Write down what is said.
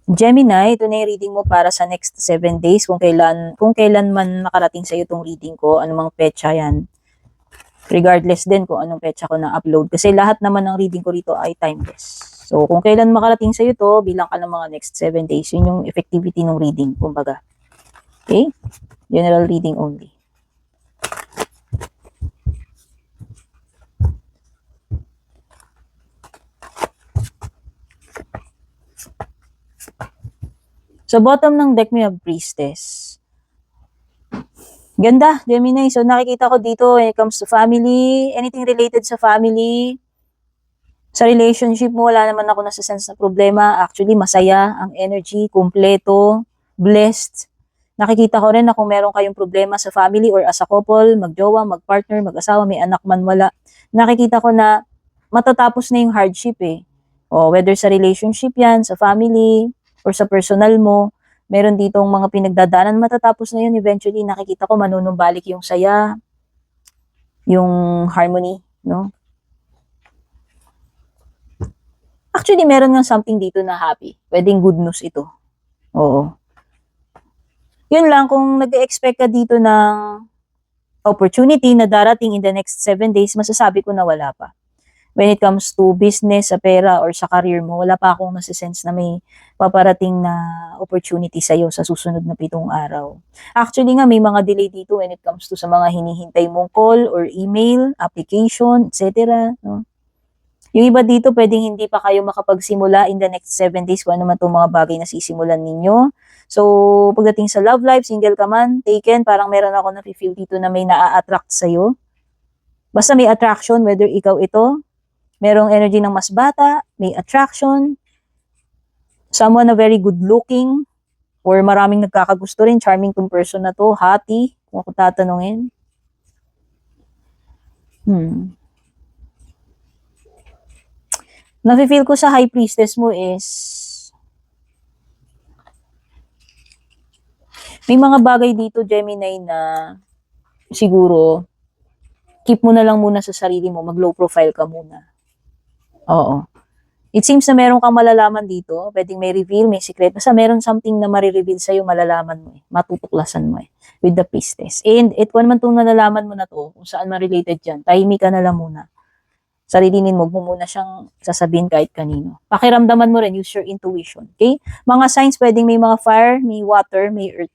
Gemini, ito na yung reading mo para sa next 7 days. Kung kailan man nakarating sa iyo itong reading ko, anumang petsa yan. Regardless din kung anong petsa ko na-upload. Kasi lahat naman ng reading ko rito ay timeless. So, kung kailan makarating sa iyo to, bilang ka ng mga next 7 days, yun yung effectivity ng reading, kumbaga. Okay? General reading only. So, bottom ng deck mo yung Priestess. Ganda, Gemini. So, nakikita ko dito when it comes to family, anything related sa family, sa relationship mo, wala naman ako nasa-sense na problema. Actually, masaya ang energy, kumpleto, blessed. Nakikita ko rin na kung meron kayong problema sa family or as a couple, magjowa, magpartner, mag-asawa, may anak man, wala. Nakikita ko na matatapos na yung hardship eh. O whether sa relationship yan, sa family, or sa personal mo, meron ditong mga pinagdadaanan, matatapos na yun eventually. Nakikita ko manunumbalik yung saya, yung harmony, no? Actually, meron nga something dito na happy. Pwedeng good news ito. Oo. Yun lang, kung nag-expect ka dito ng opportunity na darating in the next 7 days, masasabi ko na wala pa. When it comes to business, sa pera, or sa career mo, wala pa akong nasisense na may paparating na opportunity sa'yo sa susunod na 7 araw. Actually nga, may mga delay dito when it comes to sa mga hinihintay mong call or email, application, etc. No? Yung iba dito, pwedeng hindi pa kayo makapagsimula in the next 7 days kung ano man itong mga bagay na sisimulan ninyo. So, pagdating sa love life, single ka man, taken, parang meron ako na-feel dito na may naa-attract sa'yo. Basta may attraction, whether ikaw ito, merong energy ng mas bata, may attraction, someone na very good looking, or maraming nagkakagusto rin, charming tong person na to, hati, kung ako tatanungin. Nafe-feel ko sa High Priestess mo is may mga bagay dito, Gemini, na siguro keep mo na lang muna sa sarili mo, mag-low profile ka muna. Oo. It seems na meron kang malalaman dito, pwedeng may reveal, may secret, basta meron something na marireveal sa'yo, malalaman mo eh, matutuklasan mo eh, with the Priestess. And kung naman itong nalalaman mo na to, kung saan man-related dyan, tahimik ka na lang muna. Sarilinin mo, muna siyang sasabihin kahit kanino. Pakiramdaman mo rin, use your intuition. Okay? Mga signs, pwedeng may mga fire, may water, may earth.